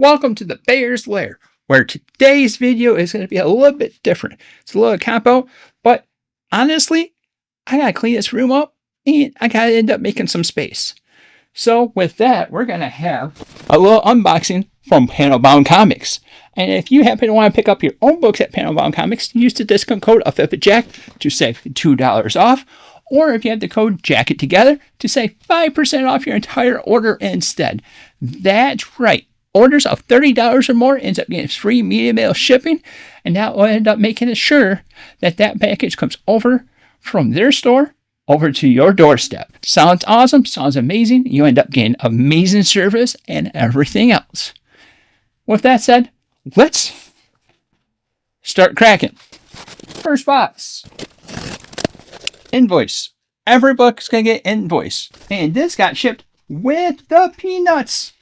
Welcome to the Bear's Lair, where today's video is going to be a little bit different. It's a little combo, but honestly, I gotta clean this room up and I gotta end up making some space. So with that, we're gonna have a little unboxing from Panelbound Comics. And if you happen to want to pick up your own books at Panelbound Comics, use the discount code AFIFAJACK to save $2 off. Or if you have the code Jacket Together to save 5% off your entire order instead. That's right. Orders of $30 or more ends up getting free media mail shipping, and that will end up making it sure that that package comes over from their store over to your doorstep. Sounds awesome, sounds amazing. You end up getting amazing service and everything else. With that said, let's start cracking. First box. Invoice. Every book's going to get invoice. And this got shipped with the peanuts.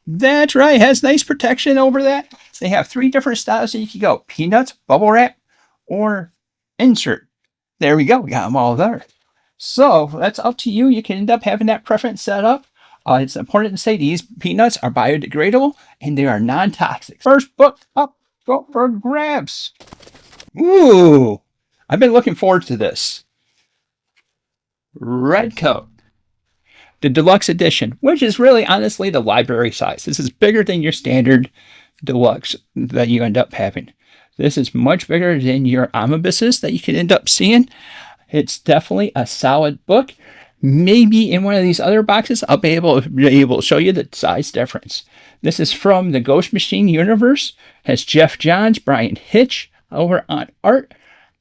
That's right. It has nice protection over that. They have 3 different styles that you can go. Peanuts, bubble wrap, or insert. There we go. We got them all there. So that's up to you. You can end up having that preference set up. It's important to say these peanuts are biodegradable and they are non-toxic. First book up, go for grabs. Ooh, I've been looking forward to this. Redcoat. The deluxe edition, which is really honestly the library size. This is bigger than your standard deluxe that you end up having. This is much bigger than your omnibuses that you can end up seeing. It's definitely a solid book. Maybe in one of these other boxes, I'll be able to show you the size difference. This is from the Ghost Machine universe. It has Jeff Johns, Brian Hitch over on art.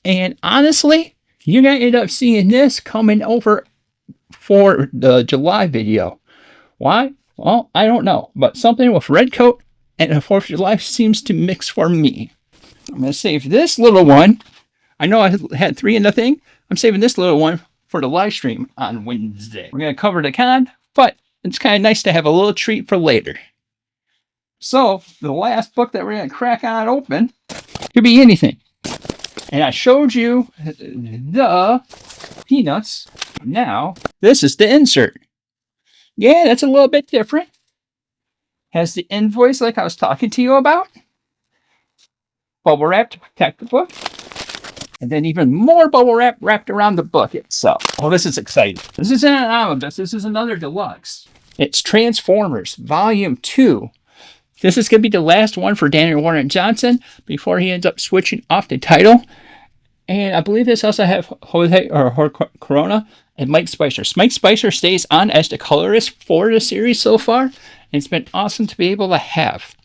And honestly, you're going to end up seeing this coming over for the July video. Why? Well, I don't know. But something with Redcoat and the 4th of July seems to mix for me. I'm going to save this little one. I know I had 3 in the thing. I'm saving this little one for the live stream on Wednesday. We're going to cover the con, but it's kind of nice to have a little treat for later. So, the last book that we're going to crack on open could be anything. And I showed you the peanuts. Now, this is the insert. Yeah, that's a little bit different. Has the invoice like I was talking to you about. Bubble wrap to protect the book. And then even more bubble wrap wrapped around the book itself. Oh, this is exciting. This isn't an omnibus. This is another deluxe. It's Transformers Volume 2. This is going to be the last one for Daniel Warren Johnson before he ends up switching off the title. And I believe this also have Jose Corona and Mike Spicer. Mike Spicer stays on as the colorist for the series so far. And it's been awesome to be able to have.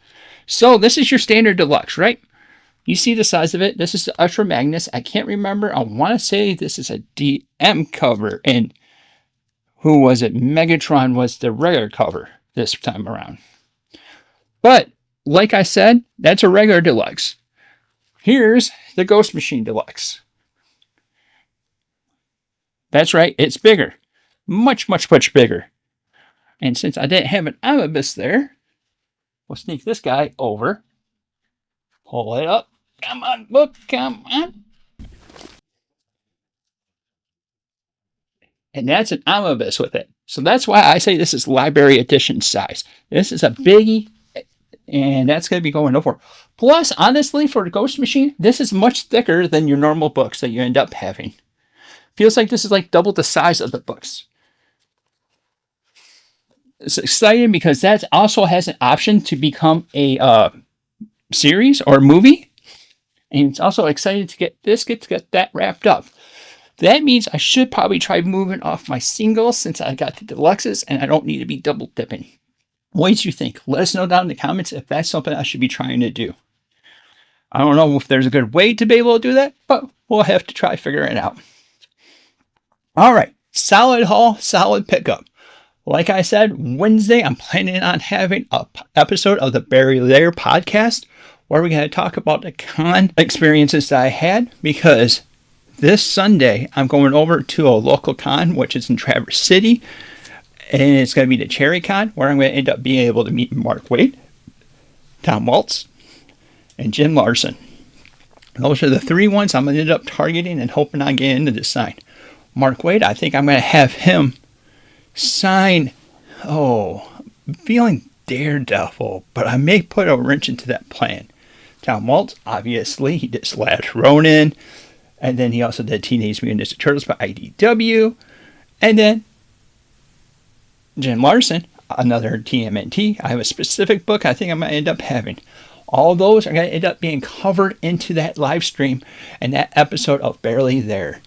So this is your standard deluxe, right? You see the size of it. This is the Ultra Magnus. I can't remember. I want to say this is a DM cover. And who was it? Megatron was the regular cover this time around. But like I said, that's a regular deluxe. Here's the Ghost Machine Deluxe. That's right, it's bigger. Much, much, much bigger. And since I didn't have an omnibus there, we'll sneak this guy over. Pull it up. Come on, book, come on. And that's an omnibus with it. So that's why I say this is library edition size. This is a biggie. And that's going to be going over. Plus, honestly, for the Ghost Machine, this is much thicker than your normal books that you end up having. Feels like this is like double the size of the books. It's exciting because that also has an option to become a series or movie. And it's also exciting to get that wrapped up. That means I should probably try moving off my singles since I got the deluxes and I don't need to be double dipping. What do you think? Let us know down in the comments if that's something I should be trying to do. I don't know if there's a good way to be able to do that, but we'll have to try figuring it out. All right, solid haul, solid pickup. Like I said, Wednesday, I'm planning on having an episode of the Bear's Lair podcast where we're going to talk about the con experiences that I had because this Sunday, I'm going over to a local con, which is in Traverse City. And it's going to be the Cherry Con, where I'm going to end up being able to meet Mark Waid, Tom Waltz, and Jim Larson. Those are the 3 ones I'm going to end up targeting and hoping I get into this sign. Mark Waid, I think I'm going to have him sign, feeling Daredevil, but I may put a wrench into that plan. Tom Waltz, obviously, he did Slash Ronin, and then he also did Teenage Mutant Ninja Turtles by IDW, and then Jim Larson, another TMNT. I have a specific book I think I might end up having. All those are going to end up being covered into that live stream and that episode of Barely There.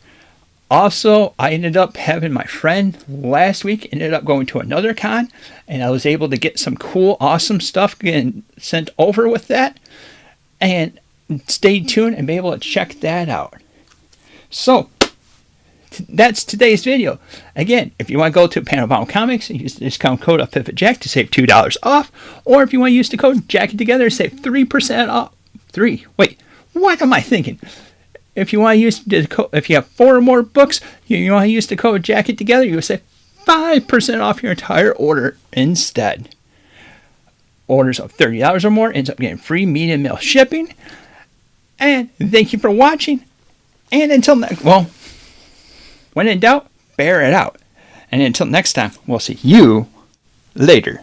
Also, I ended up having my friend last week, ended up going to another con, and I was able to get some cool, awesome stuff getting sent over with that. And stay tuned and be able to check that out. So, that's today's video. Again, if you want to go to Panel Bound Comics and use the discount code of PivotJack to save $2 off, or if you want to use the code Jack It Together to save 3% off. What am I thinking? If you want to use the code, if you have 4 or more books, you want to use the code Jack It Together, you will save 5% off your entire order instead. Orders of $30 or more ends up getting free medium mail shipping. And thank you for watching. And until next, when in doubt, bear it out. And until next time, we'll see you later.